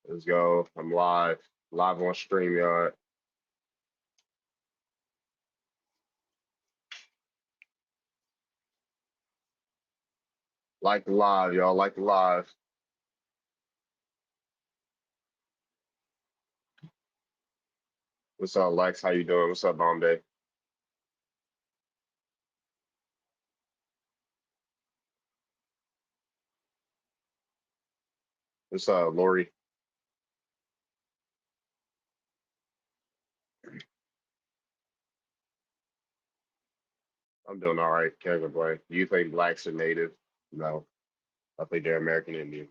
Let's go. I'm live. Live on StreamYard. Like the live, y'all. Like the live. What's up, Lex? How you doing? What's up, Bombay? What's up, Lori? I'm doing all right. Can't complain. Do you think blacks are native? No. I think they're American Indian.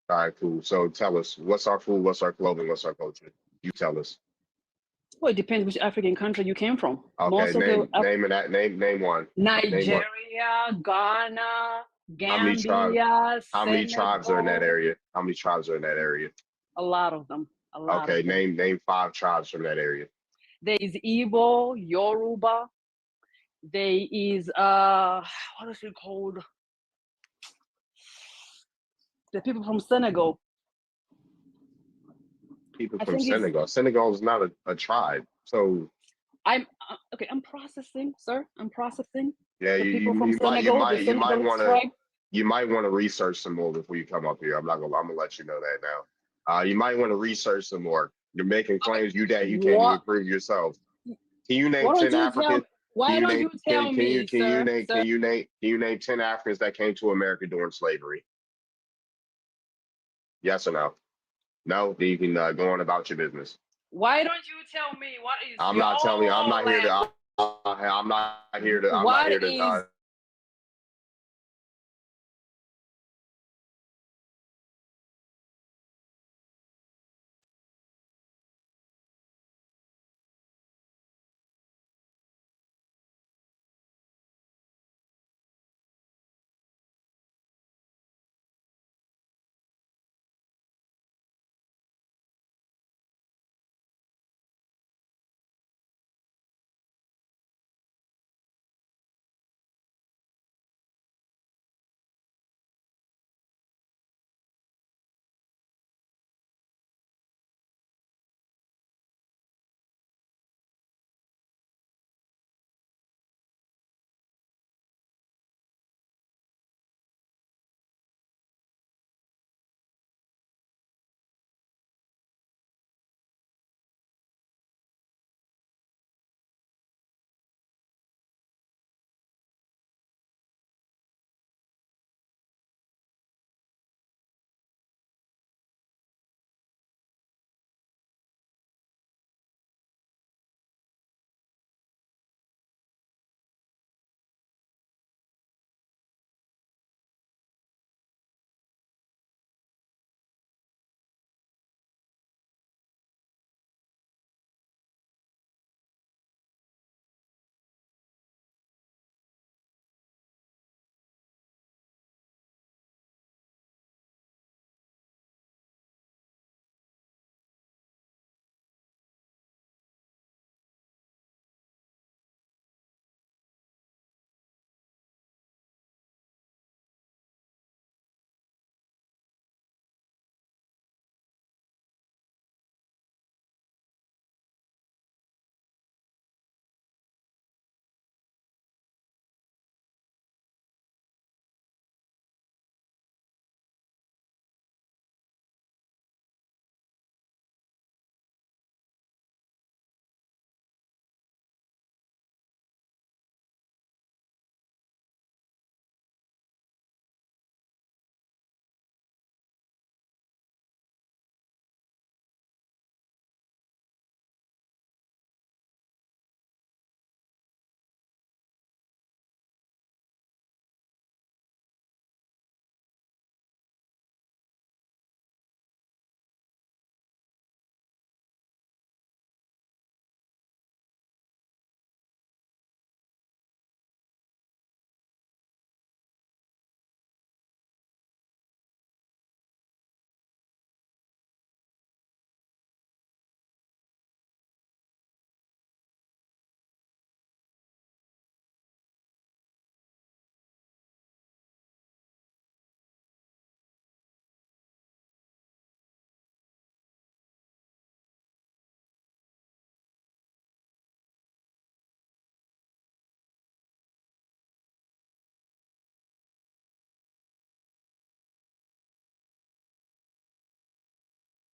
All right, cool. So tell us, what's our food? What's our clothing? What's our culture? You tell us. Well, it depends which African country you came from. Okay, Most of name the name of that name one. Name one. Nigeria, Ghana, How many tribes? Gambia, How many tribes are in that Senegal, area? How many tribes are in that area? a lot of them. A lot Okay, of them. name 5 tribes from that area. There is Igbo, Yoruba. There is what is it called? The people from Senegal. People I from think it's Senegal. Senegal is not a tribe. So I'm okay. I'm processing, sir. I'm processing. yeah, The people from you might you Senegal, the might you might Senegalese want to tribe. you might want to research some more before you come up here. I'm gonna let you know that now. You might want to research some more. You're making Okay. claims you can't even What? prove yourself. Can you name Why don't 10 you tell? African? Why don't you tell me, sir? Can you name 10 Africans that came to America during slavery? Yes or no? No, then you can go on about your business. Why don't you tell me what is I'm your not telling you. language? I'm not here to. I'm not What here to. is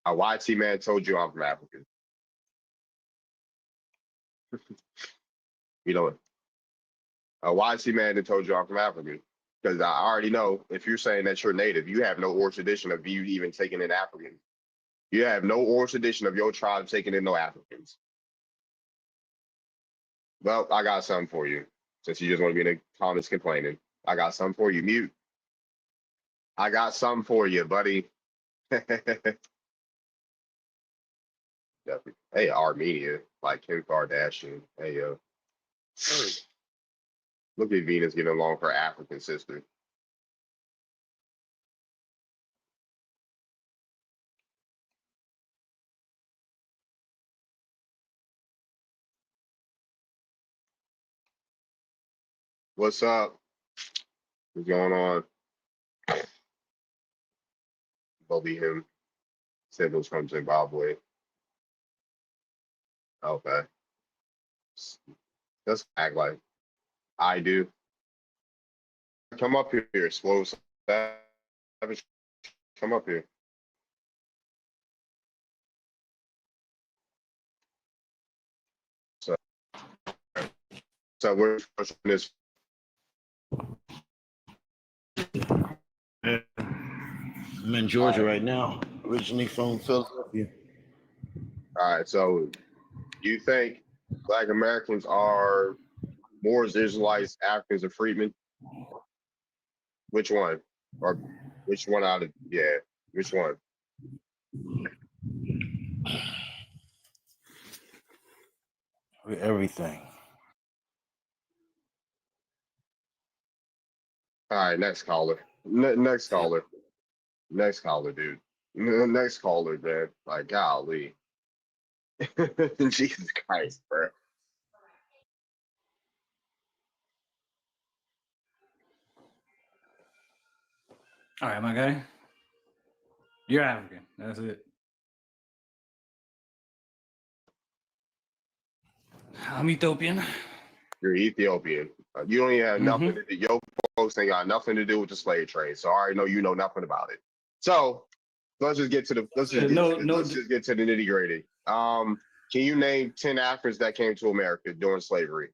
A YT man told you I'm from Africa. You know, a YT man that told you I'm from Africa. Because I already know if you're saying that you're native, you have no oral tradition of you even taking in Africans. You have no oral tradition of your tribe taking in no Africans. Well, I got something for you. Since you just want to be in the comments complaining, I got something for you. Mute. I got something for you, buddy. Hey, Armenia, like Kim Kardashian. Hey, yo. Look at Venus getting along with her African sister. What's up? What's going on? Bobby him. Said was from Zimbabwe. Okay. Let's act like I do. Come up here, slow savage. Come up here. So So we're this. I'm in All Georgia right. right now, originally from Philadelphia. All right. So you think Black Americans are more as Israelites, Africans, or freedmen? Which one? Or which one out of yeah? Which one? Everything. All right. Next caller. Next caller. Next caller, dude. Next caller, man. Like golly. Jesus Christ, bro. All right, my guy. You're African. That's it. I'm Ethiopian. You're Ethiopian. You don't even have Mm-hmm. nothing to do. Your folks ain't got nothing to do with the slave trade. So I already know you know nothing about it. So let's just get to the let's just get to the nitty gritty. Can you name 10 Africans that came to America during slavery?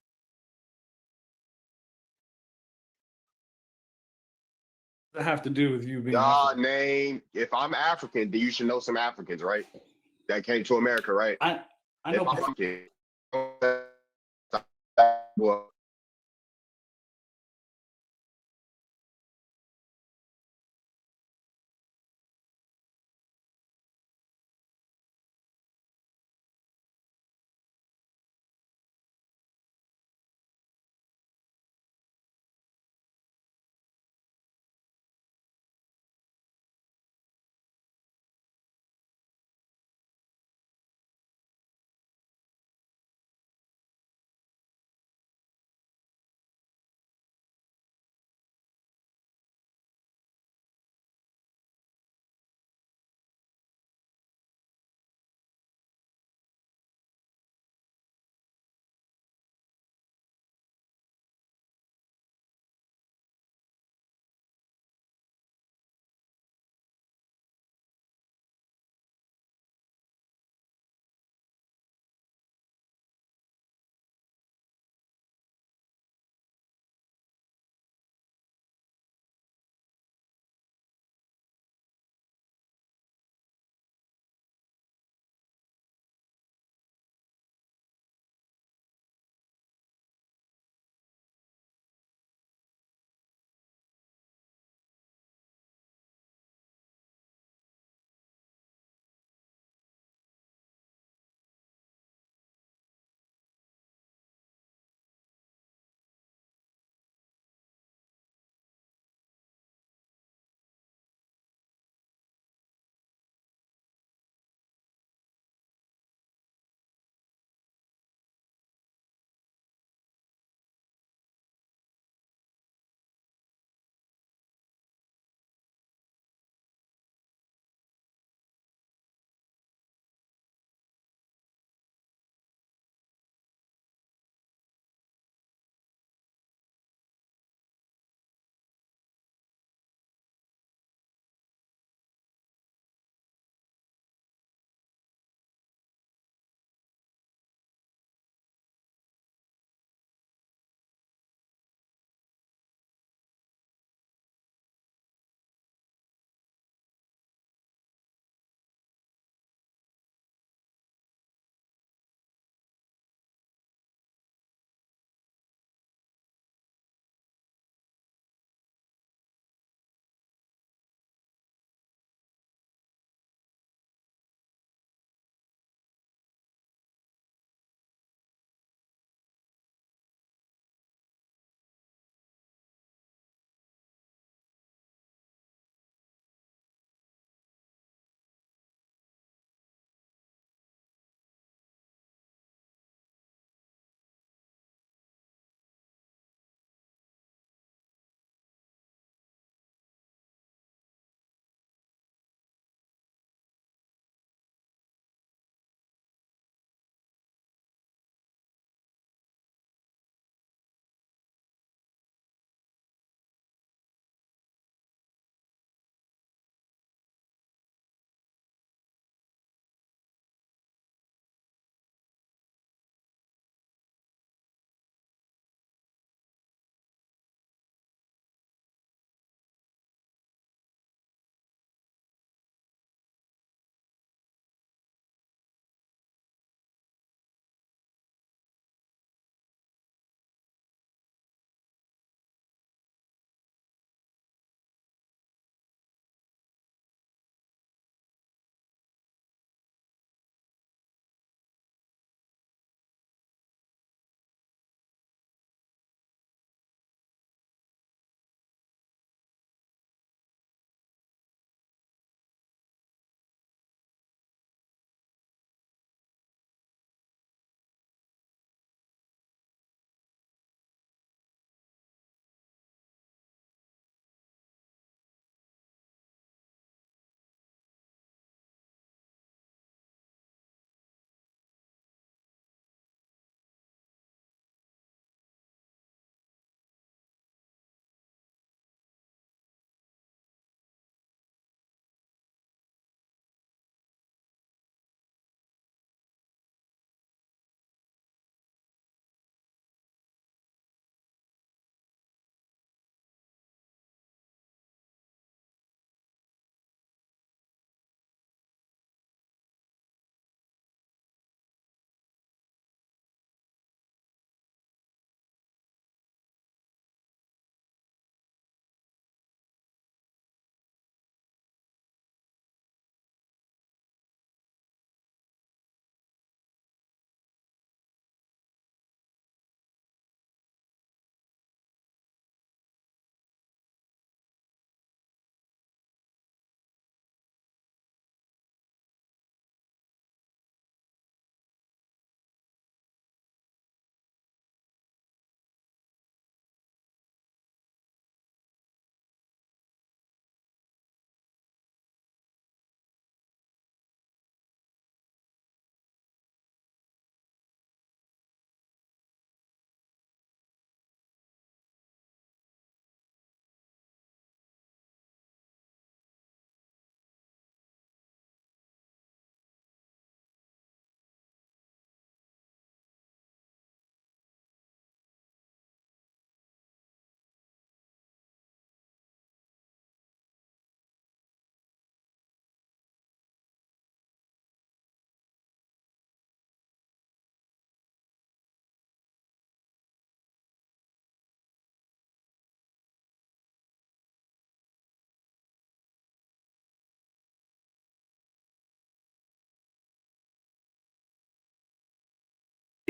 That have to do with you being African. Name. If I'm African, then you should know some Africans, right? That came to America, right? I If know. I'm African, well,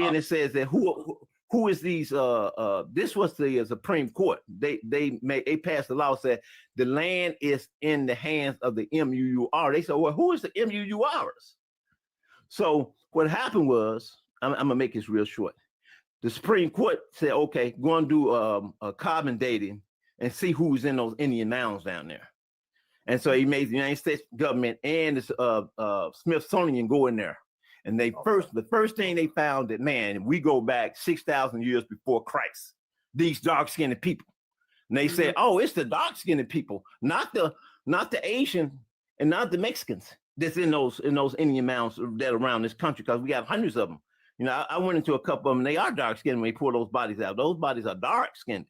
and it says that who is these this was the Supreme Court. They passed the law said the land is in the hands of the MUUR. They said, well, who is the MUURs? So what happened was, I'm gonna make this real short. The Supreme Court said, okay, go and do a carbon dating and see who's in those Indian mounds down there. And so he made the United States government and the Smithsonian go in there. And the first thing they found that, man, we go back 6,000 years before Christ, these dark-skinned people. And they said, oh, it's the dark-skinned people, not the Asian and not the Mexicans that's in those Indian mounds that are around this country, because we got hundreds of them. You know, I went into a couple of them. They are dark-skinned when they pull those bodies out. Those bodies are dark-skinned.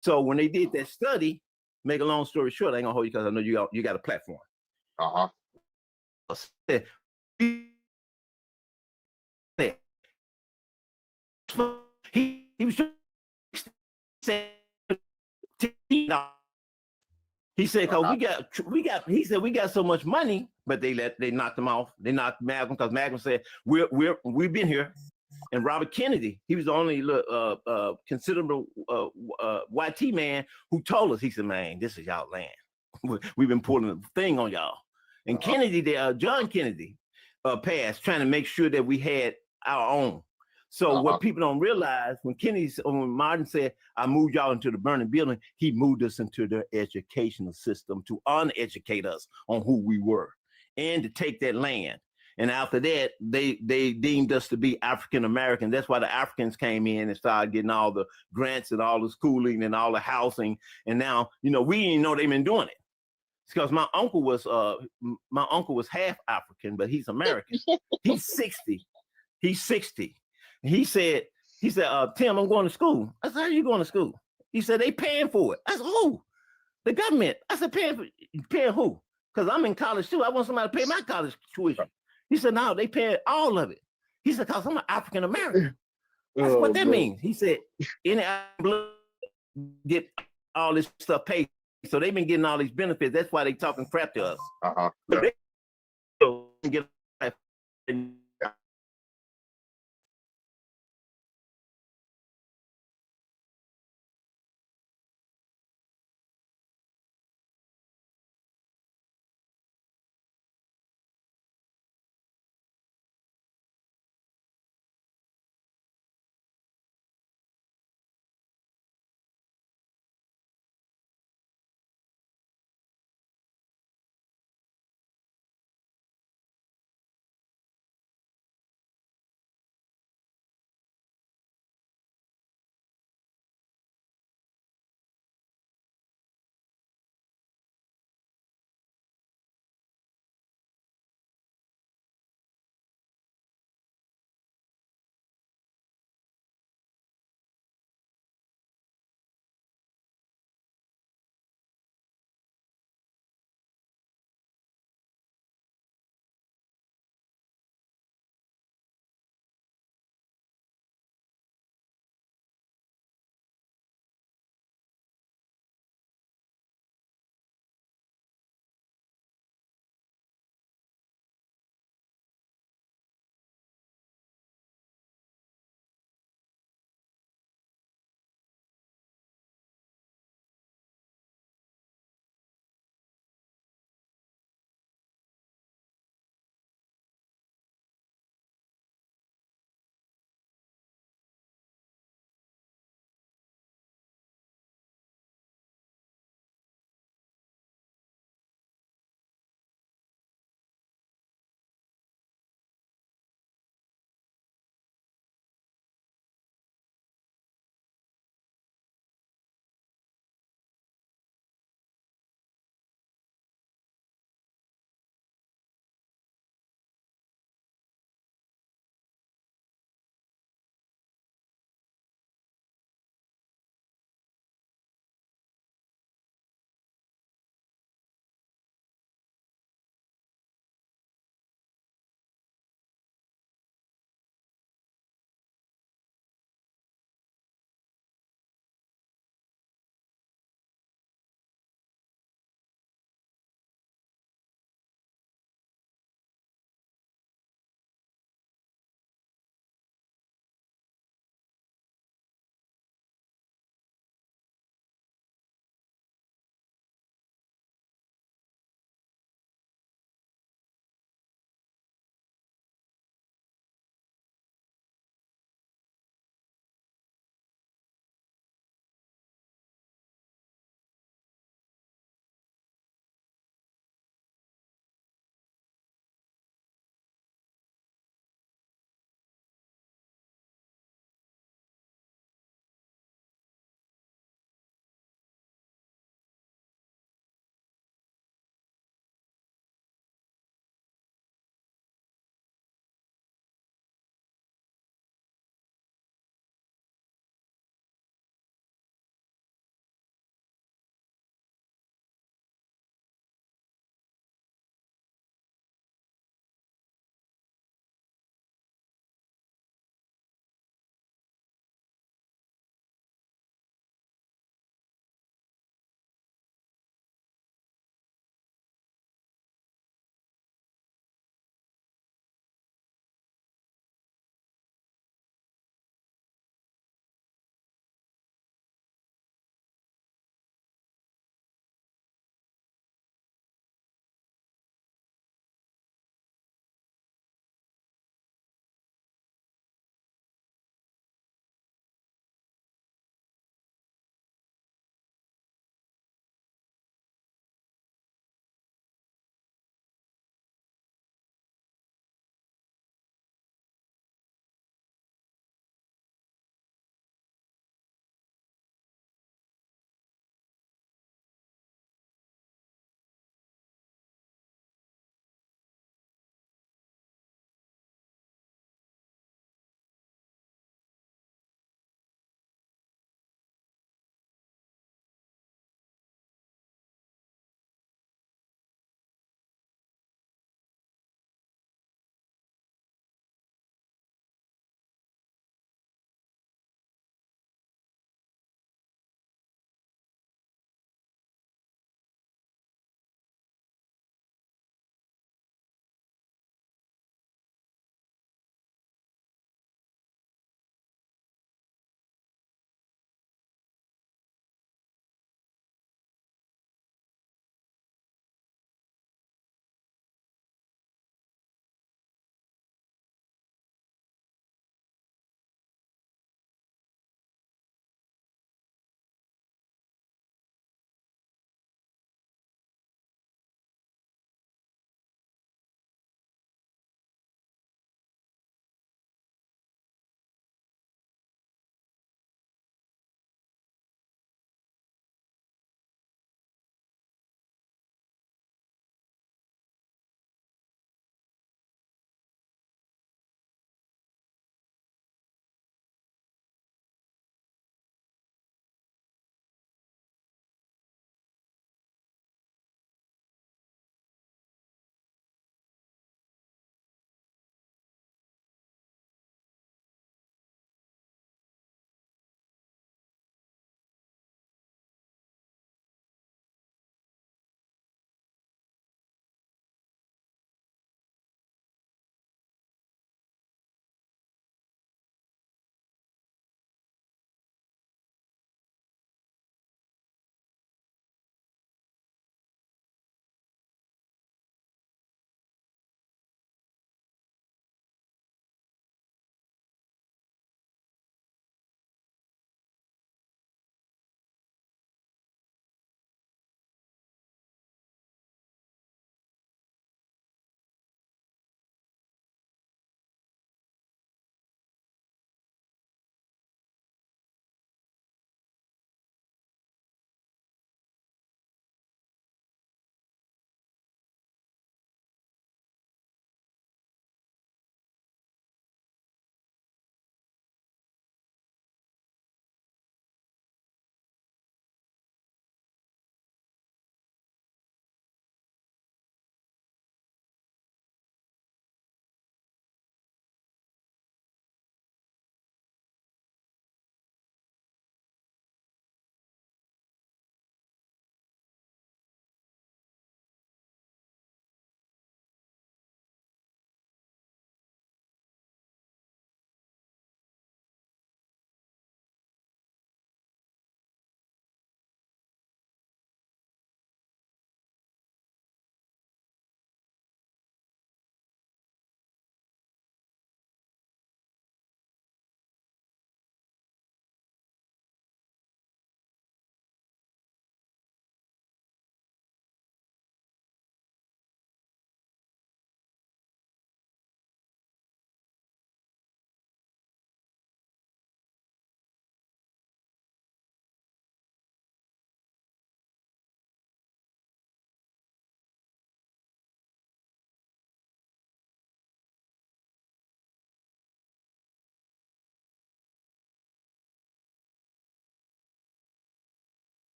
So when they did that study, make a long story short, I ain't gonna hold you because I know you got a platform. He was saying, he said, because he said we got so much money, but they knocked him off. They knocked Malcolm because Malcolm said we've been here. And Robert Kennedy, he was the only considerable YT man who told us, he said, man, this is y'all land. We've been pulling a thing on y'all. And Kennedy, John Kennedy passed trying to make sure that we had our own. So what people don't realize, when Martin said, I moved y'all into the burning building, he moved us into their educational system to uneducate us on who we were and to take that land. And after that, they deemed us to be African American. That's why the Africans came in and started getting all the grants and all the schooling and all the housing. And now, you know, we didn't know they've been doing it. It's because my uncle was half African, but he's American. He's 60. He's 60. He said, Tim, I'm going to school. I said, how are you going to school? He said, they paying for it. I said, who? The government. I said, paying who? Because I'm in college too. I want somebody to pay my college tuition. He said, no, they pay all of it. He said, because I'm an African American. That's what that means. He said, any blood get all this stuff paid. So they've been getting all these benefits. That's why they talking crap to us. So they get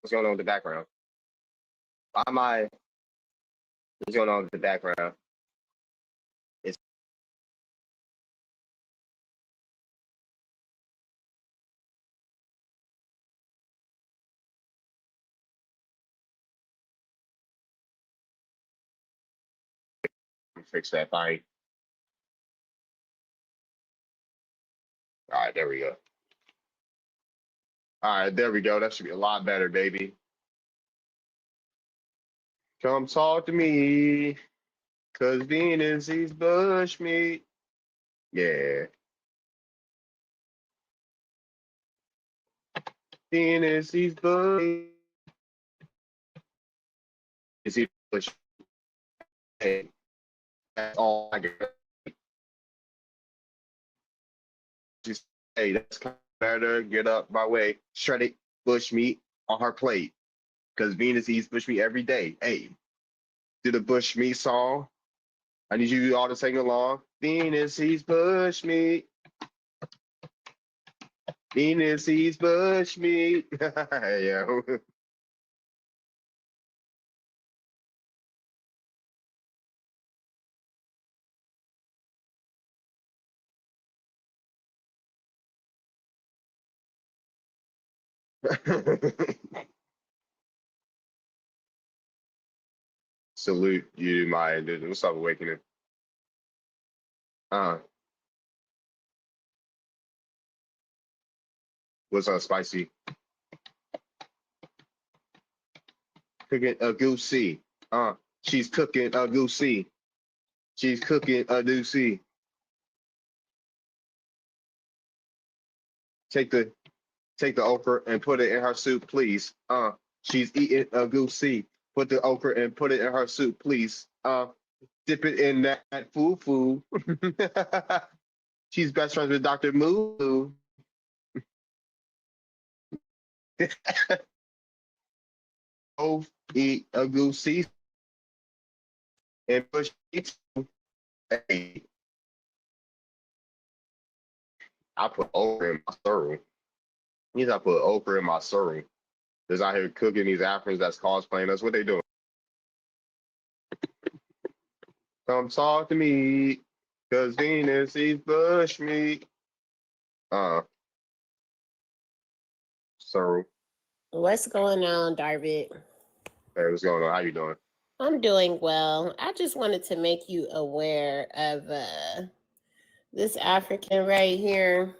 What's going on with the background? Why am I? What's going on with the background? It's fix that fine. All right, there we go. All right, there we go. That should be a lot better, baby. Come talk to me, cause Venus eats bush meat. Yeah, Venus eats bush meat. Is he bush? Hey, that's all I get. Just hey, that's kind of better. Get up my way. Shredded bush meat on her plate, cause Venus eats bush meat every day. Hey, do the bush meat song. I need you all to sing along. Venus eats bush meat. Venus eats bush meat. Yeah. Salute you, my dude. What's up, Awakening? Uh, what's up, Spicy? Cooking a goosey. She's cooking a goosey. She's cooking a goosey. Take the okra and put it in her soup, please. She's eating a goosey. Put the okra and put it in her soup, please. Dip it in that foo. She's best friends with Dr. Moo. Both eat a goosey and push it. Hey, I put okra in my cereal. Means I put okra in my cereal. Just out here cooking these Africans that's cosplaying. That's what they doing. Come talk to me, cause Venus eats bush meat. Cereal. What's going on, Darvid? Hey, what's going on? How you doing? I'm doing well. I just wanted to make you aware of this African right here.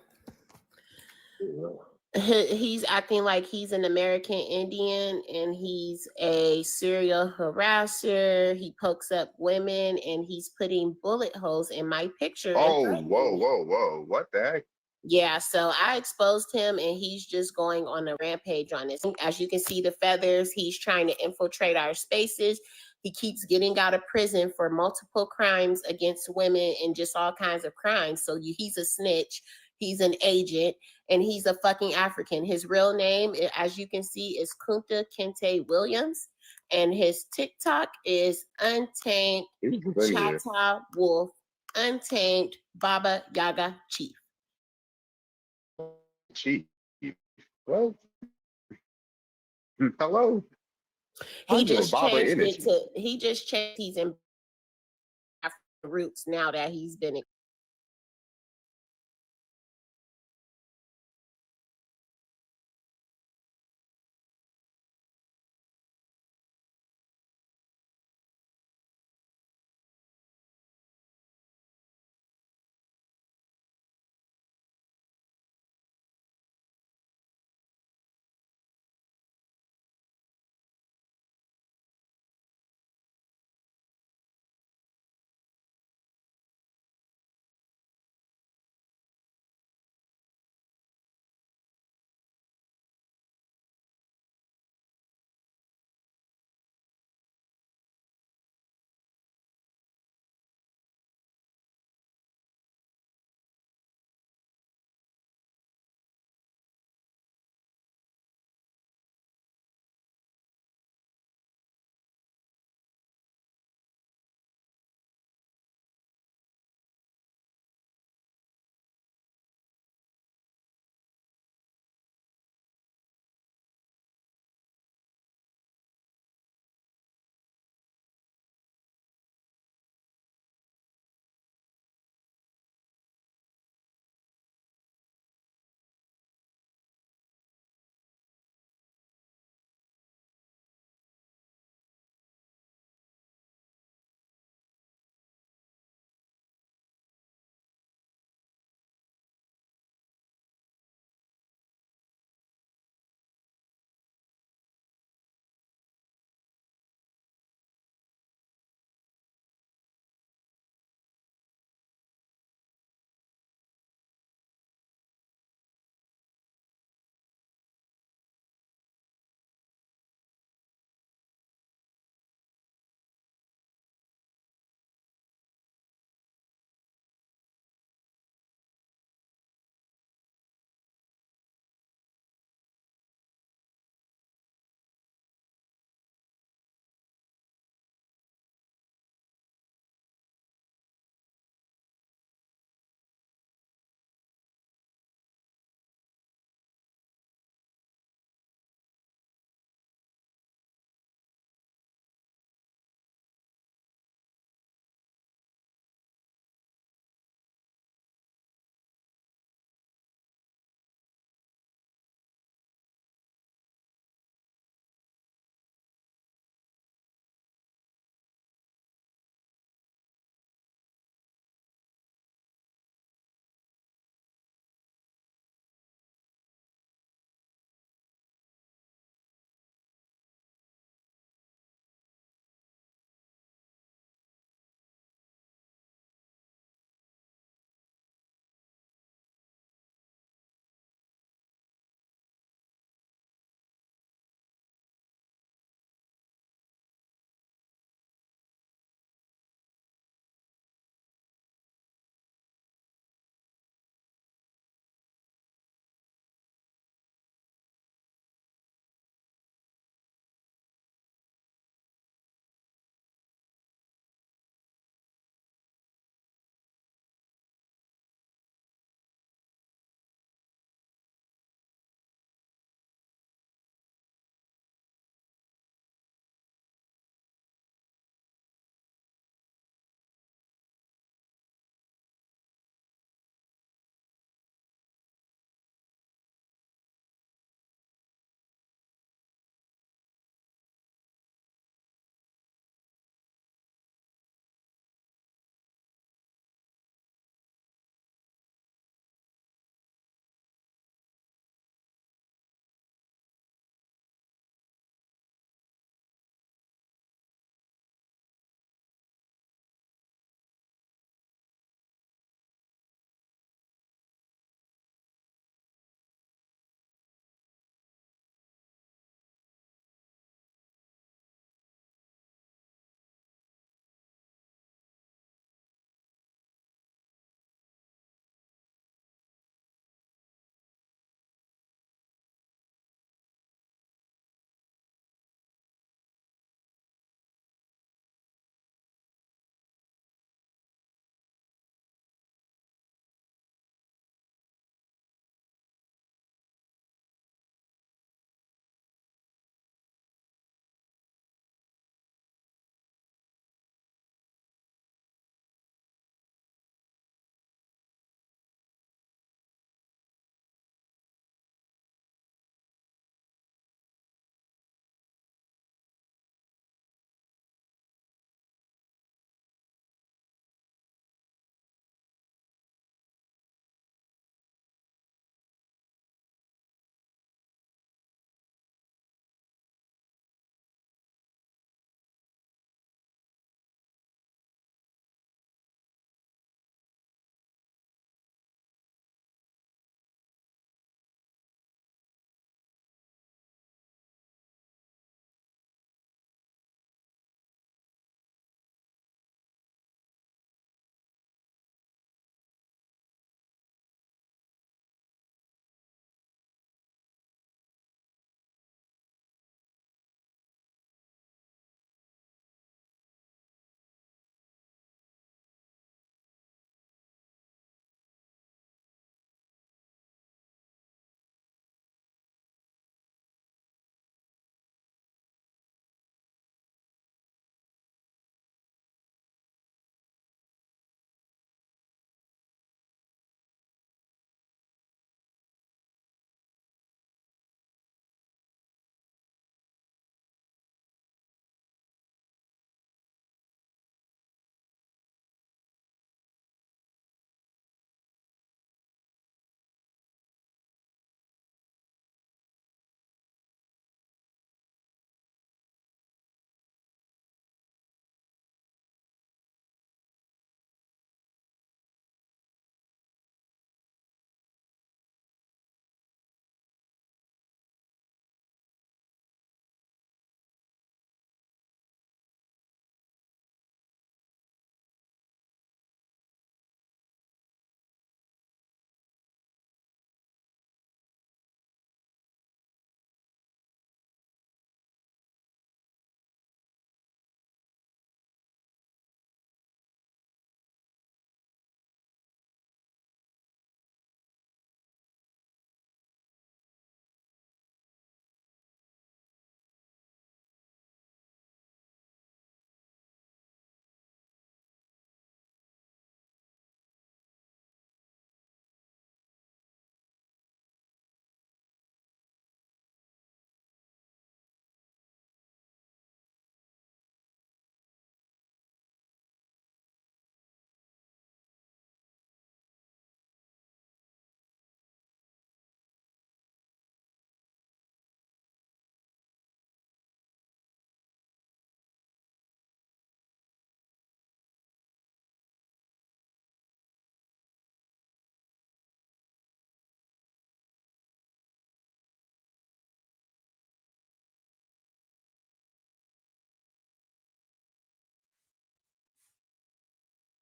He's acting like he's an American Indian and he's a serial harasser. He pokes up women and he's putting bullet holes in my picture. Oh, whoa. What the heck? Yeah, so I exposed him and he's just going on a rampage on this. As you can see, the feathers, he's trying to infiltrate our spaces. He keeps getting out of prison for multiple crimes against women and just all kinds of crimes. So he's a snitch, he's an agent, and he's a fucking African. His real name, as you can see, is Kunta Kinte Williams. And his TikTok is Untamed Chata Wolf, Untamed Baba Yaga Chief. Chief. Well, hello. He just changed he's in roots now that he's been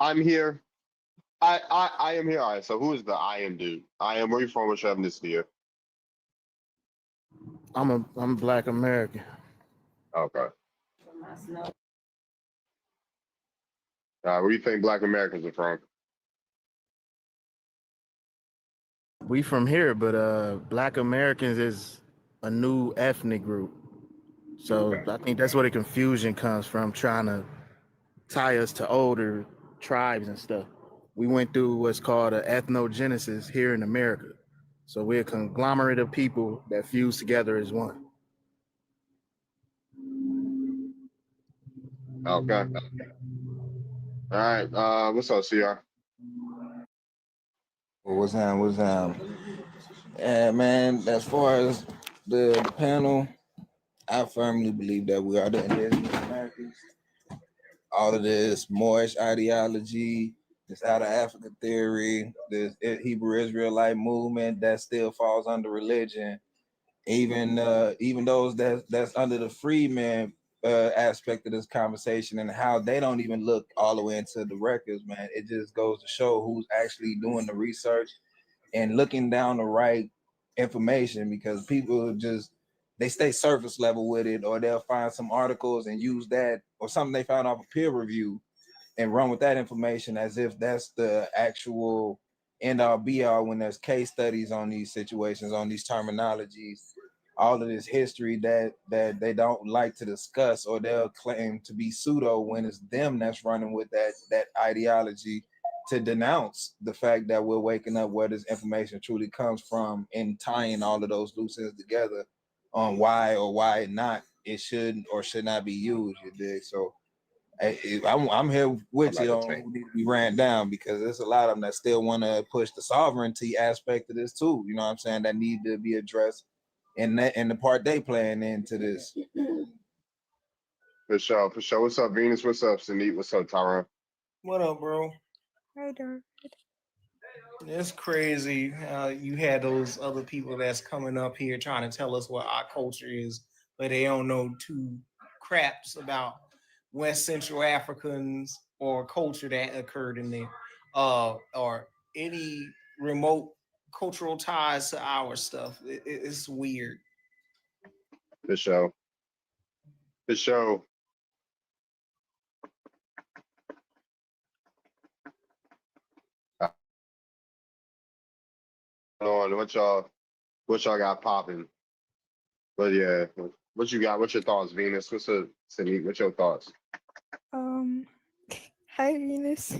I'm here. I am here. All right. So who is the I am dude? I am. Where you from? What's your ethnicity here? I'm Black American. Okay. Where do you think Black Americans are from? We from here, but Black Americans is a new ethnic group. So Okay. I think that's where the confusion comes from, trying to tie us to older tribes and stuff. We went through what's called an ethnogenesis here in America. So we're a conglomerate of people that fuse together as one. Okay. All right. What's up, CR? What's down? What's down? Yeah, man. As far as the panel, I firmly believe that we are the indigenous Americans. All of this Moorish ideology, this out of Africa theory, this Hebrew Israelite movement that still falls under religion. Even those that's under the Freedman aspect of this conversation and how they don't even look all the way into the records, man. It just goes to show who's actually doing the research and looking down the right information, because people just they stay surface level with it, or they'll find some articles and use that or something they found off a peer review and run with that information as if that's the actual end all be all, when there's case studies on these situations, on these terminologies, all of this history that they don't like to discuss, or they'll claim to be pseudo when it's them that's running with that ideology, to denounce the fact that we're waking up where this information truly comes from and tying all of those loose ends together on why or why not it should or should not be used. You dig? So I'm here I'm with about you to on tank. who need to be ran down, because there's a lot of them that still want to push the sovereignty aspect of this too. You know what I'm saying? That need to be addressed in the part they playing into this. For sure. For sure. What's up, Venus? What's up, Sanit? What's up, Tyron? What up, bro? Hi there. It's crazy. You had those other people that's coming up here trying to tell us what our culture is, but they don't know two craps about West Central Africans or culture that occurred in there, or any remote cultural ties to our stuff. It's weird. For sure. For sure. On what y'all got popping? But yeah, what you got? What's your thoughts, Venus? What's up, Sanit? What's your thoughts? Um, Hi Venus.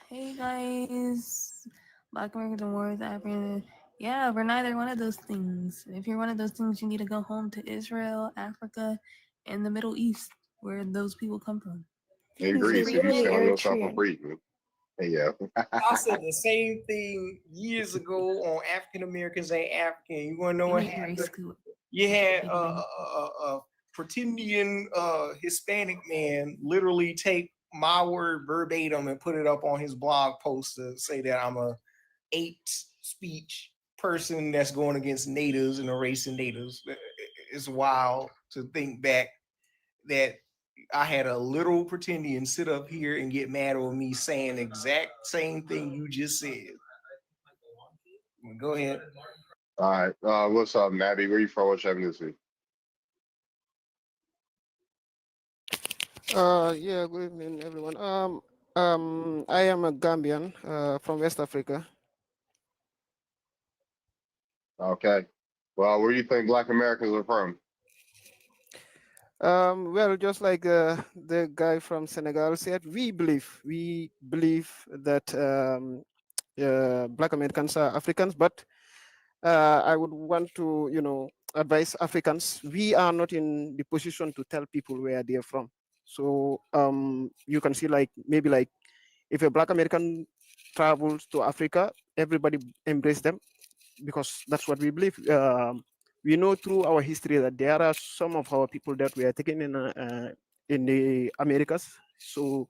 Hey guys, Black Americans and Wars, African. Yeah, we're neither one of those things. If you're one of those things, you need to go home to Israel, Africa, and the Middle East, where those people come from. In He's Greece, if you literally selling yourself for Eritrean. free. Hey, yeah. I said the same thing years ago on African Americans ain't African. You want to know what happened? You had a pretendian Hispanic man literally take my word verbatim and put it up on his blog post to say that I'm a hate speech person that's going against natives and erasing natives. It's wild to think back that I had a literal pretendian sit up here and get mad over me saying the exact same thing you just said. Go ahead. All right. What's up, Nabby? Where you from? What's your ethnicity? Yeah, good evening, everyone. I am a Gambian from West Africa. Okay. Well, where do you think Black Americans are from? Well, just like the guy from Senegal said, we believe that Black Americans are Africans, but I would want to, advise Africans. We are not in the position to tell people where they're from. So you can see, like, maybe like if a Black American travels to Africa, everybody embrace them because that's what we believe. We know through our history that there are some of our people that we are taken in the Americas. So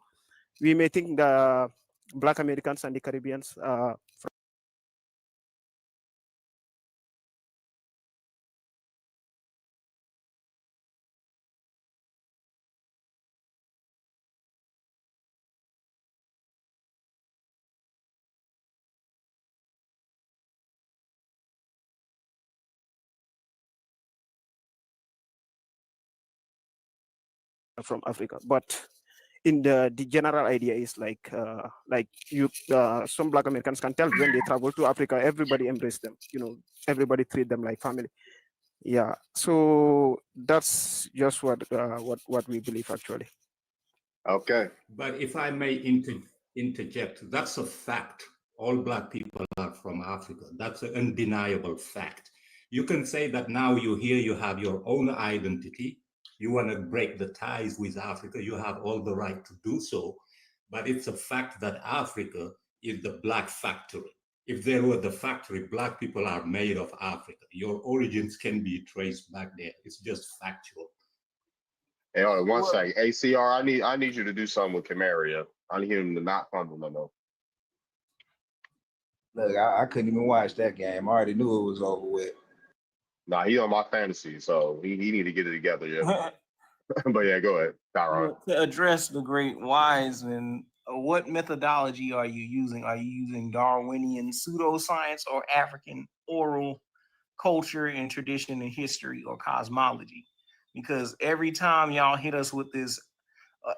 we may think the Black Americans and the Caribbeans from Africa. But in the general idea is like you some Black Americans can tell when they travel to Africa, everybody embrace them. You know, everybody treat them like family. Yeah. So that's just what we believe actually. Okay. But if I may interject, that's a fact. All Black people are from Africa. That's an undeniable fact. You can say that now you're here, you have your own identity, you want to break the ties with Africa, you have all the right to do so. But it's a fact that Africa is the Black factory. If there were the factory, Black people are made of Africa. Your origins can be traced back there. It's just factual. Hey, hold on one second. ACR, I need you to do something with Camaria. I need him to not fumble no more. Look, I couldn't even watch that game. I already knew it was over with. Nah, he on my fantasy, so he need to get it together, yeah. But yeah, go ahead, Tyron. To address the great Wiseman, what methodology are you using? Are you using Darwinian pseudoscience or African oral culture and tradition and history or cosmology? Because every time y'all hit us with this,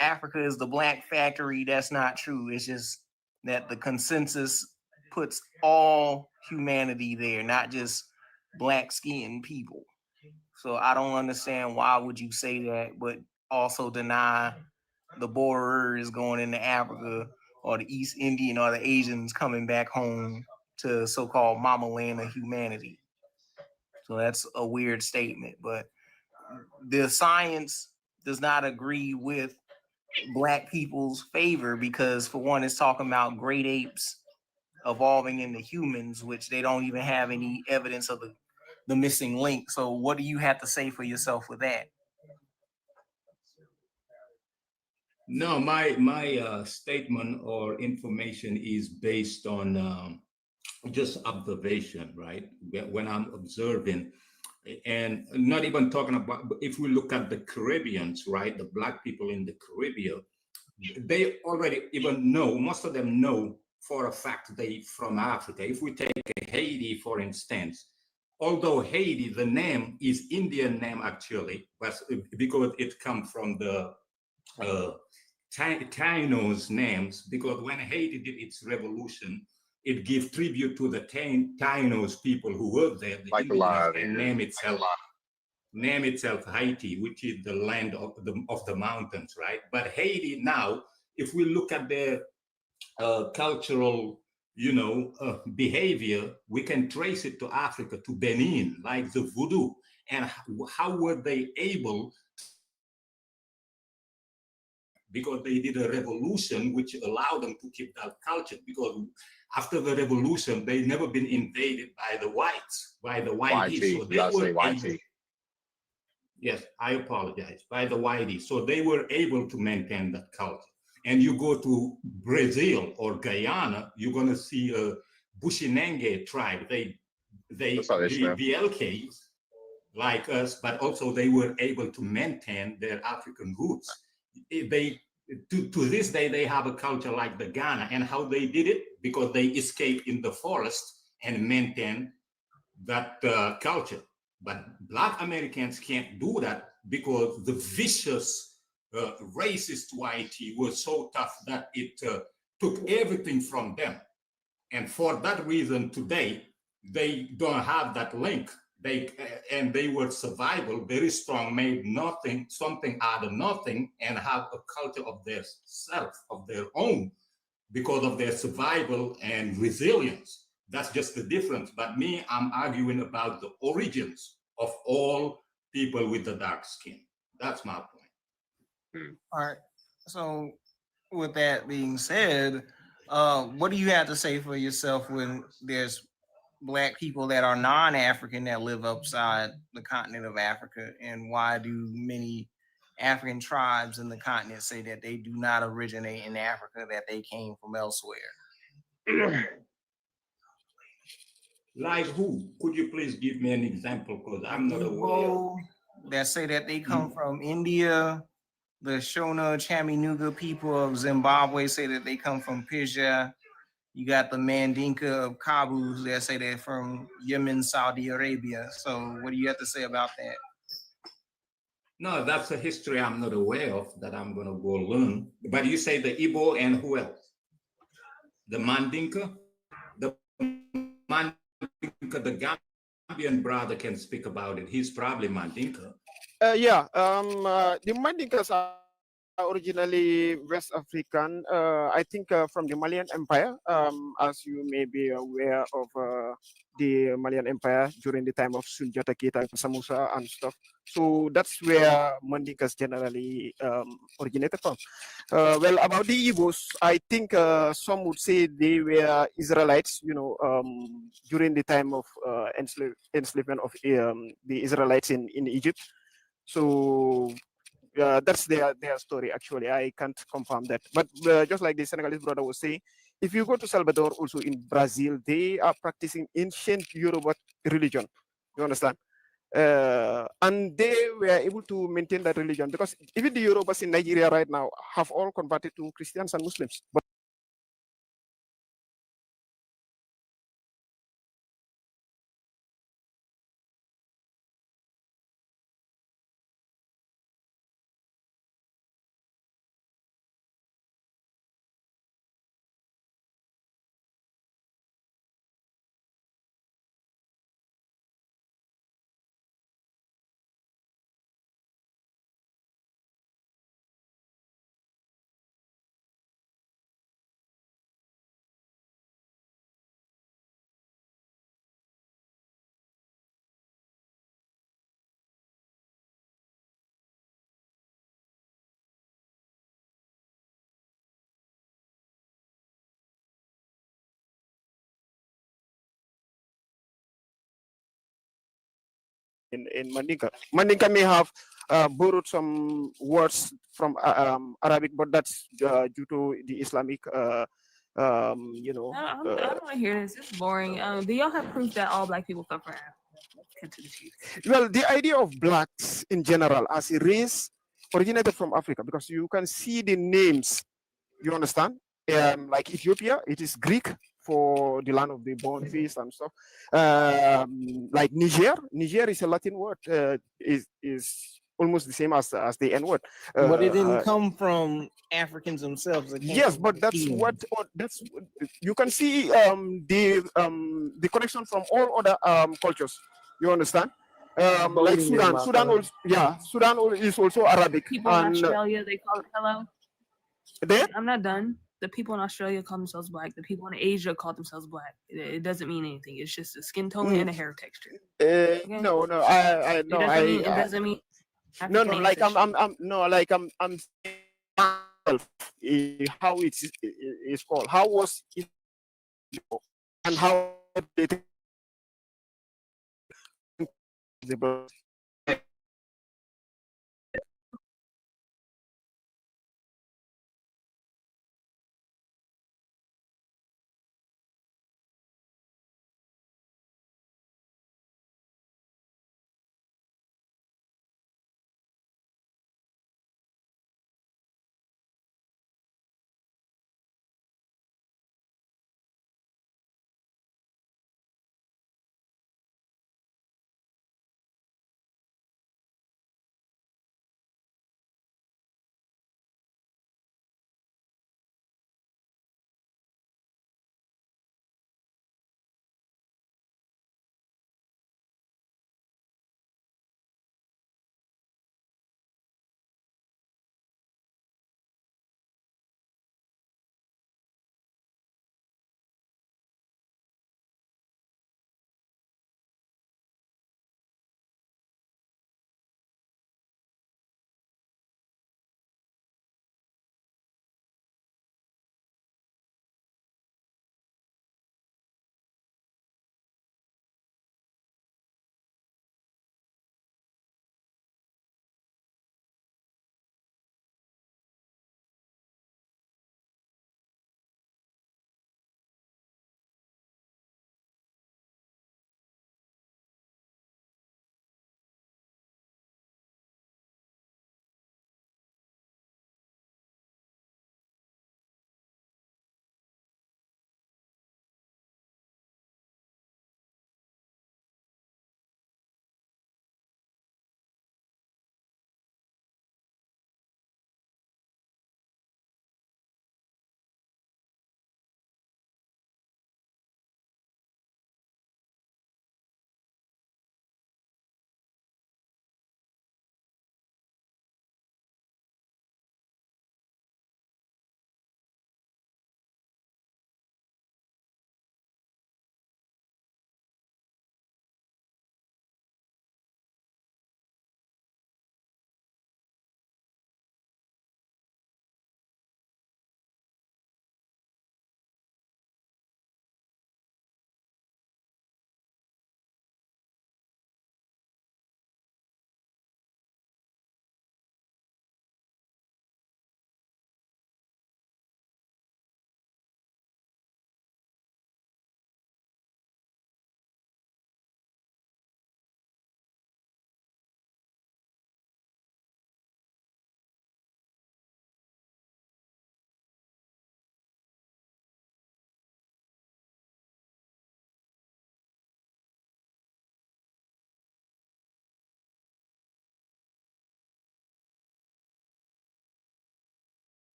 Africa is the Black factory, that's not true. It's just that the consensus puts all humanity there, not just Black-skinned people. So I don't understand why would you say that, but also deny the borers going into Africa or the East Indian or the Asians coming back home to so-called mama land of humanity. So that's a weird statement, but the science does not agree with Black people's favor because, for one, it's talking about great apes evolving into humans, which they don't even have any evidence of the missing link. So what do you have to say for yourself with that? No, my statement or information is based on just observation, right? When I'm observing, and not even talking about, if we look at the Caribbeans, right? The Black people in the Caribbean, they already even know, most of them know for a fact they from Africa. If we take Haiti, for instance, although Haiti, the name is Indian name actually, but because it comes from the Taínos names, because when Haiti did its revolution, it gave tribute to the Taínos people who were there, the like indigenous, and name itself Haiti, which is the land of the mountains, right? But Haiti now, if we look at their cultural, behavior, we can trace it to Africa, to Benin, like the voodoo. And how were they able? Because they did a revolution which allowed them to keep that culture. Because after the revolution, they never been invaded by the whites, by the whiteys. So they were able, yes, I apologize, by the whiteys. So they were able to maintain that culture. And you go to Brazil or Guyana, you're gonna see a Bushinengue tribe. They VLKs like us, but also they were able to maintain their African roots. They to this day they have a culture like the Ghana, and how they did it, because they escaped in the forest and maintained that culture. But Black Americans can't do that because the vicious racist whitey was so tough that it took everything from them. And for that reason, today they don't have that link. They were survival, very strong, made nothing, something out of nothing, and have a culture of their self, of their own, because of their survival and resilience. That's just the difference. But me, I'm arguing about the origins of all people with the dark skin. That's my point. All right. So with that being said, what do you have to say for yourself when there's Black people that are non-African that live outside the continent of Africa, and why do many African tribes in the continent say that they do not originate in Africa, that they came from elsewhere? Like who? Could you please give me an example? Because I'm not aware. That say that they come from India. The Shona Chaminuga people of Zimbabwe say that they come from Pija. You got the Mandinka of Kabu that say they're from Yemen, Saudi Arabia. So what do you have to say about that? No, that's a history I'm not aware of that I'm going to go learn. But you say the Igbo and who else? The Mandinka? The Mandinka, the Gambian brother can speak about it. He's probably Mandinka. The Mandinkas are originally West African, I think from the Malian Empire, as you may be aware of the Malian Empire during the time of Sunjata Keita and Samusa and stuff. So that's where Mandinkas generally originated from. Well, about the Igbos, I think some would say they were Israelites, during the time of enslavement of the Israelites in Egypt. So that's their story. Actually, I can't confirm that. But just like the Senegalese brother was saying, if you go to Salvador, also in Brazil, they are practicing ancient Yoruba religion. You understand? And they were able to maintain that religion because even the Yorubas in Nigeria right now have all converted to Christians and Muslims. But in Mandinka. Mandinka may have borrowed some words from Arabic, but that's due to the Islamic, I don't want to hear this. It's boring. Do y'all have proof that all black people come from Africa? Well, the idea of blacks in general as a race originated from Africa because you can see the names. You understand? Like Ethiopia, it is Greek for the land of the born feast and stuff. Like Niger is a Latin word. Is almost the same as the N word. But it didn't come from Africans themselves. Yes, but that's that's you can see the connection from all other cultures. You understand? Like Sudan, Sudan is also Arabic. People in Australia, they call it hello. There? I'm not done. The people in Australia call themselves black. The people in Asia call themselves black. It doesn't mean anything. It's just a skin tone and a hair texture. Okay? No, it doesn't mean. No, like I'm how it is called. How was it and how it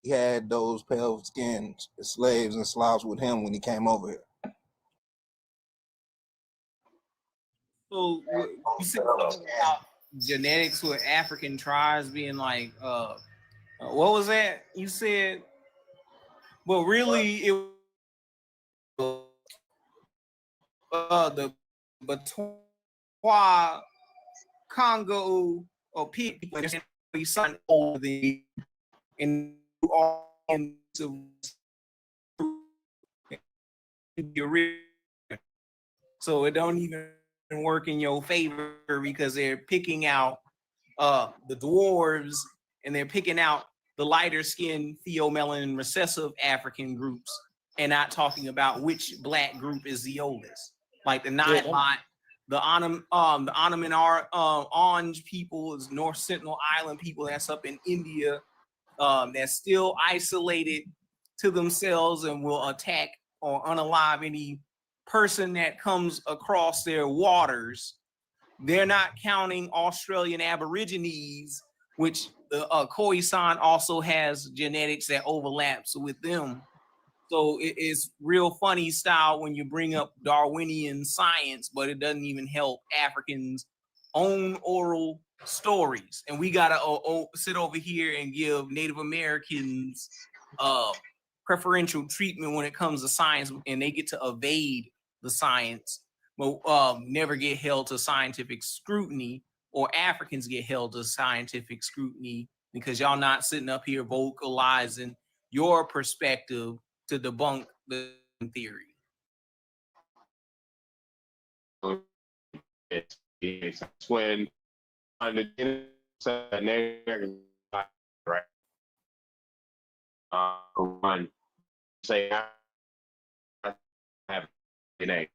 he had those pale skinned slaves and Slavs with him when he came over here. So you said something about genetics with African tribes being like, what was that you said? Well, really, it the Batwa Congo or people we signed over the and all so it don't even work in your favor because they're picking out the dwarves and they're picking out the lighter skinned theomelanin recessive African groups and not talking about which black group is the oldest. Like the Nilot, the Ottoman Orange people is North Sentinel Island people that's up in India, that's still isolated to themselves and will attack or unalive any person that comes across their waters. They're not counting Australian Aborigines, which the Khoisan also has genetics that overlaps with them. So it's real funny style when you bring up Darwinian science, but it doesn't even help Africans' own oral stories. And we gotta sit over here and give Native Americans preferential treatment when it comes to science, and they get to evade the science, but never get held to scientific scrutiny, or Africans get held to scientific scrutiny because y'all not sitting up here vocalizing your perspective to debunk the theory. It's when on the right, one say I have DNA.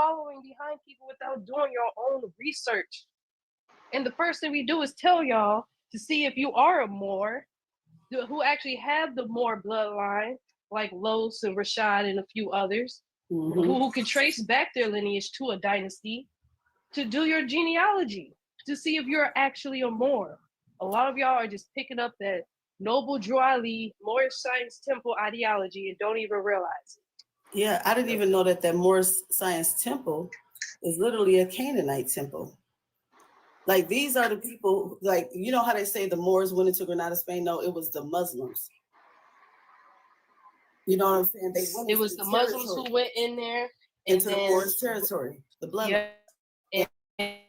following behind people without doing your own research. And the first thing we do is tell y'all to see if you are a Moor, who actually have the Moor bloodline, like Los and Rashad and a few others, who can trace back their lineage to a dynasty, to do your genealogy, to see if you're actually a Moor. A lot of y'all are just picking up that noble Drew Ali, Moorish Science Temple ideology and don't even realize it. Yeah, I didn't even know that that Moorish Science Temple is literally a Canaanite temple. Like these are the people, like, you know how they say the Moors went into Granada, Spain? No, it was the Muslims. You know what I'm saying? They went It was the Muslims who went in there and into the Moorish territory, the bloodline. Yeah, and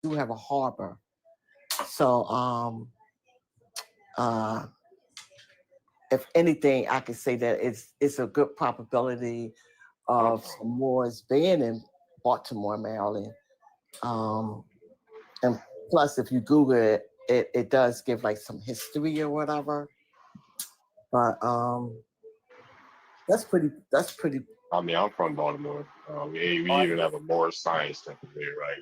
do have a harbor. So if anything, I could say that it's a good probability of some Moors being in Baltimore, Maryland. And plus, if you Google it, it does give like some history or whatever. But that's pretty. I mean, I'm from Baltimore. We even have a more science temple there, right?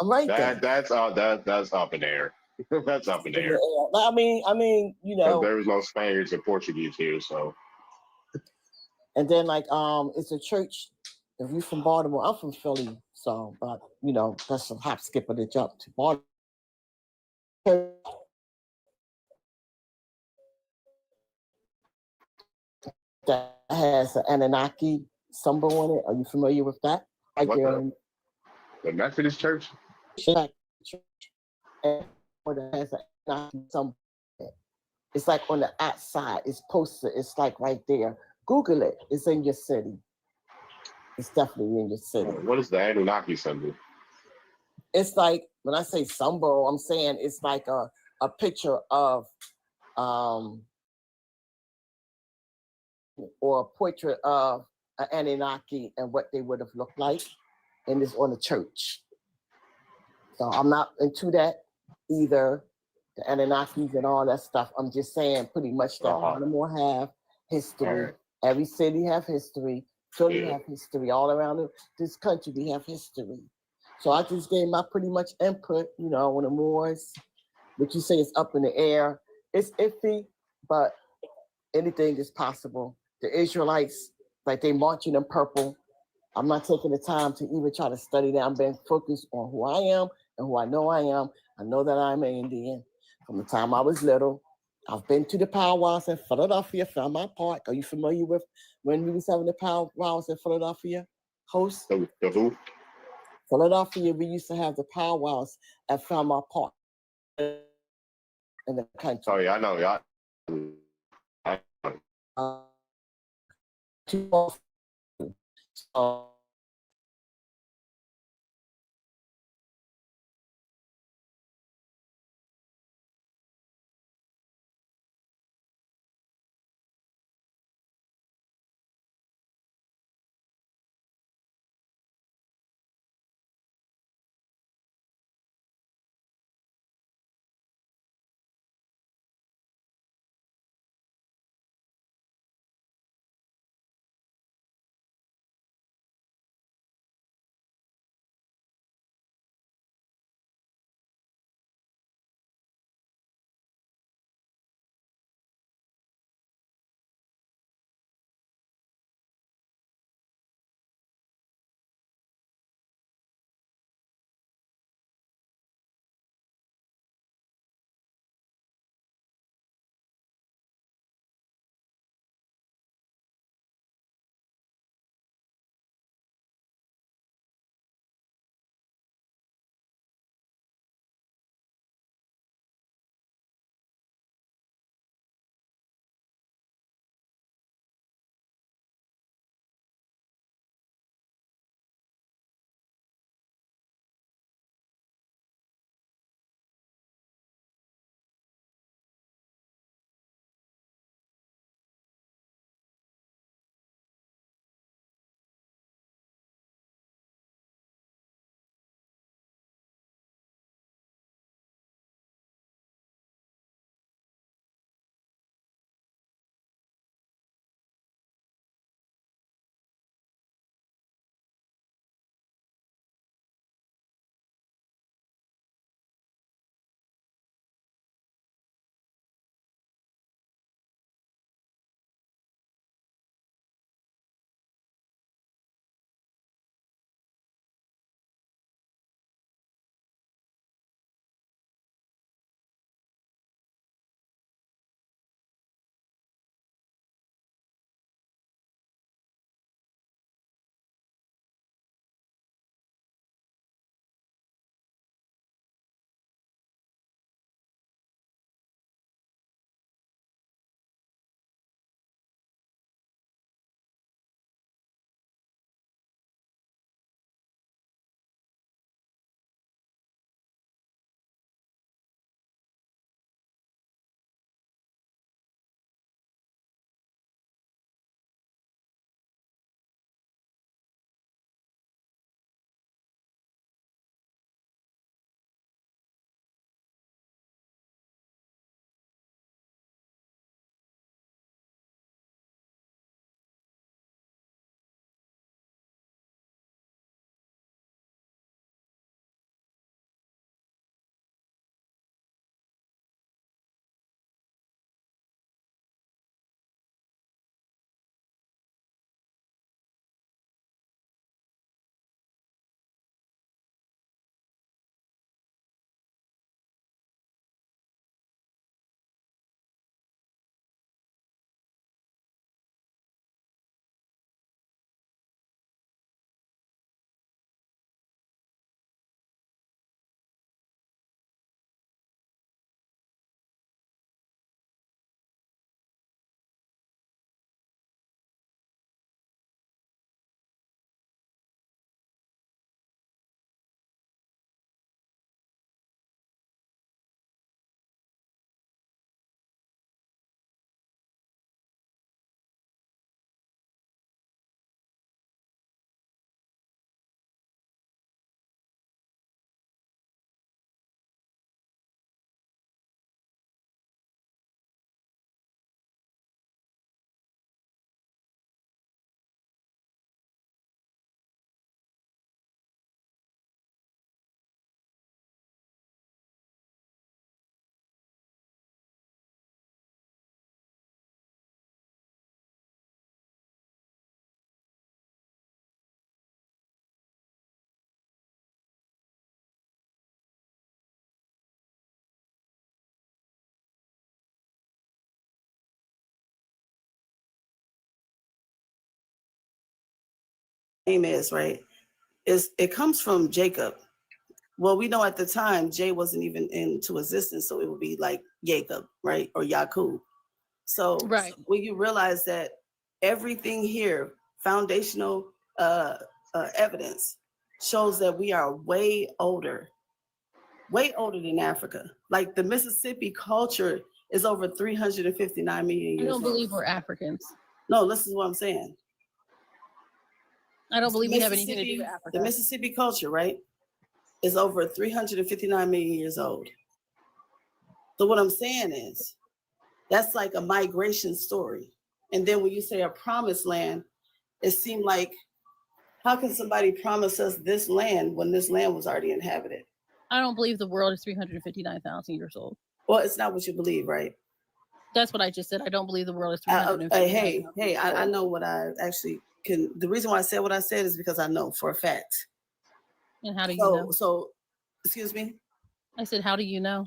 I'm right there. That's up in the air. That's up in the air. I mean, you Because know. there was no Spaniards or Portuguese here, so. And then like it's a church. If you're from Baltimore, I'm from Philly, so but you know that's a hop, skip, and a jump to Baltimore. That has an Anunnaki symbol in it. Are you familiar with that? Right What there. The Methodist Church? And it has an Anunnaki symbol. It's like on the outside. It's posted. It's like right there. Google it. It's in your city. It's definitely in your city. What is the Anunnaki symbol? It's like when I say symbol, I'm saying it's like a picture of or a portrait of an Anunnaki and what they would have looked like, and it's on a church. So I'm not into that either, the Anunnakis and all that stuff. I'm just saying pretty much that Baltimore have history. Every city have history. Philly have history. All around this country, we have history. So I just gave my pretty much input, you know, on the Moors. What you say is up in the air. It's iffy, but anything is possible. The Israelites, like they marching in purple. I'm not taking the time to even try to study that. I'm being focused on who I am and who I know I am. I know that I'm an Indian. From the time I was little, I've been to the powwows in Philadelphia, Fairmount Park. Are you familiar with when we was having the powwows in Philadelphia? Host? The who? Philadelphia, we used to have the powwows at Fairmount Park in the country. Oh yeah, I know. Yeah. name is, right? It comes from Jacob. Well, we know at the time J wasn't even into existence, so it would be like Jacob, right? Or Yakub. So when you realize that everything here, foundational evidence, shows that we are way older than Africa. Like the Mississippi culture is over 359 million I years don't old. believe we're Africans. No, this is what I'm saying. I don't believe we have anything to do Mississippi, with Africa. the Mississippi culture, right, is over 359 million years old. So what I'm saying is, that's like a migration story. And then when you say a promised land, it seemed like, how can somebody promise us this land when this land was already inhabited? I don't believe the world is 359,000 years old. Well, it's not what you believe, right? That's what I just said. I don't believe the world is 359,000. Hey, I know what I actually can. The reason why I said what I said is because I know for a fact. And how do you know? So, excuse me? I said, how do you know?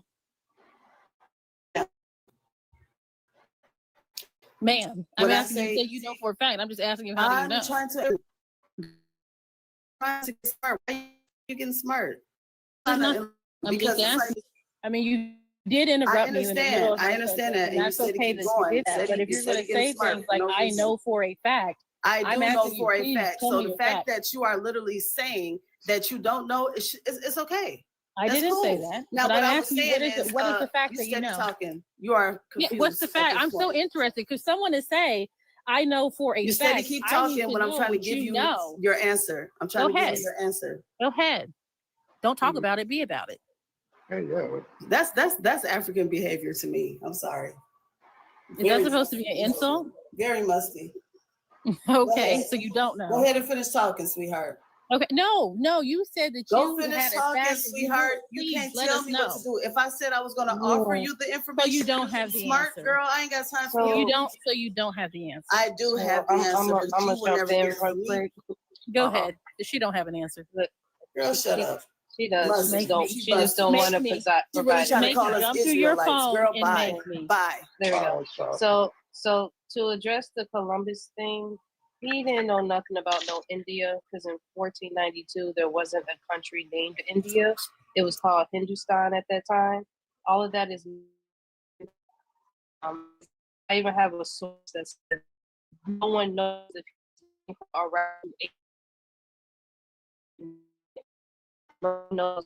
Ma'am, I'm asking you to say you know for a fact. I'm just asking you, how do you know? I'm trying to get smart. Why are you getting smart? I'm just asking. I mean, you did interrupt me in the middle of I understand that. and that's okay that you did that. But if you're going to say things like, I know for a fact, I do know for a fact. So So the fact that you are literally saying that you don't know, it's okay. I didn't say that. Now, but what I'm I'm asking you, saying what is is, the fact you that you know? Talking. You are confused. Yeah, what's the fact? I'm so interested because someone is saying, I know for a You fact. said to keep talking when I'm trying to give you your answer. I'm trying to give you your answer. Go ahead. Don't talk about it. Be about it. Hey, yeah. That's African behavior to me. I'm sorry. Is that supposed to be an insult? Very musty. Okay, so you don't know. Go ahead and finish talking, sweetheart. Okay, no, you said that Go you finish had a talking, fact. sweetheart. You can't tell me what to do. If I said I was going to offer you the information, so you don't have the smart answer. Girl, I ain't got time for you. So you don't have the answer. I do have the answer. I'm gonna jump in real quick. Go ahead. She don't have an answer. Girl, shut up. She does. She just don't want to provide. Jump through your phone Girl, and bye. make me. Bye. There we go. So to address the Columbus thing, he didn't know nothing about no India because in 1492 there wasn't a country named India. It was called Hindustan at that time. All of that is. I even have a source that says no one knows if he's around. No one knows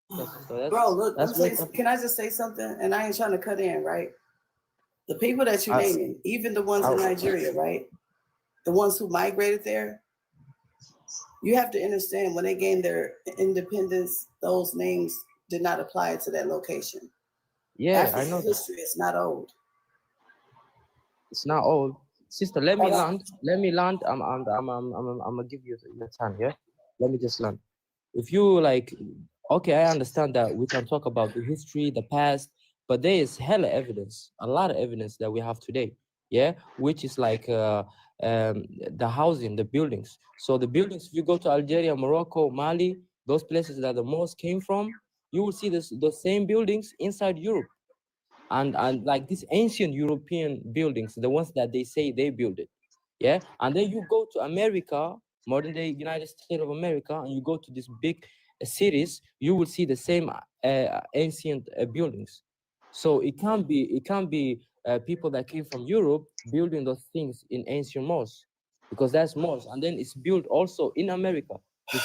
So bro, look, I'm saying, can I just say something? And I ain't trying to cut in, right? The people that you're naming, even the ones in Nigeria, right? The ones who migrated there, you have to understand when they gained their independence, those names did not apply to that location. Yeah, African I know that. history is not old. It's not old. Sister, let me land. Let me land. I'm gonna give you your time, yeah? Let me just land. If you like, okay, I understand that we can talk about the history, the past, but there is hella evidence, a lot of evidence that we have today, yeah, which is like the housing, the buildings. So the buildings, if you go to Algeria, Morocco, Mali, those places that the most came from, you will see the same buildings inside Europe, and like these ancient European buildings, the ones that they say they built it, yeah. And then you go to America, modern day United States of America, and you go to these big cities, you will see the same ancient buildings. So it can't be people that came from Europe building those things in ancient malls, because that's malls, and then it's built also in America the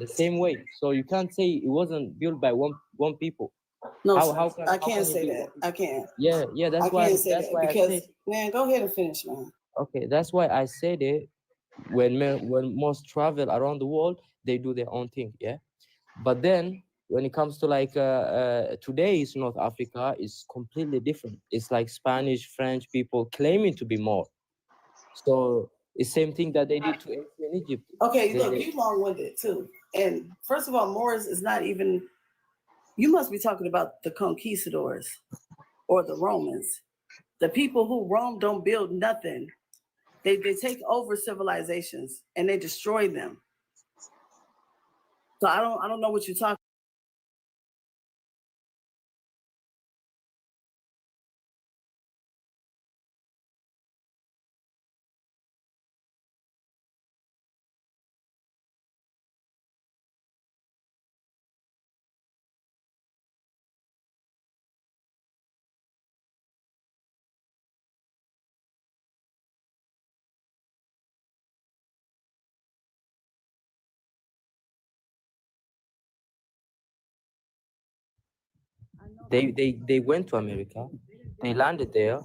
same way. So you can't say it wasn't built by one people. No, How can't can say it be that. I can't. Yeah, that's why I because, say, man, go ahead and finish, man. okay, that's why I said it. When most travel around the world, they do their own thing, yeah. But then when it comes to like today's North Africa is completely different. It's like Spanish, French people claiming to be more. So it's same thing that they did to ancient Egypt. Okay, look, you long-winded too. And first of all, Moors is not even, you must be talking about the conquistadors or the Romans. The people who roam don't build nothing. They take over civilizations and they destroy them. So I don't know what you're talking. They went to America, they landed there,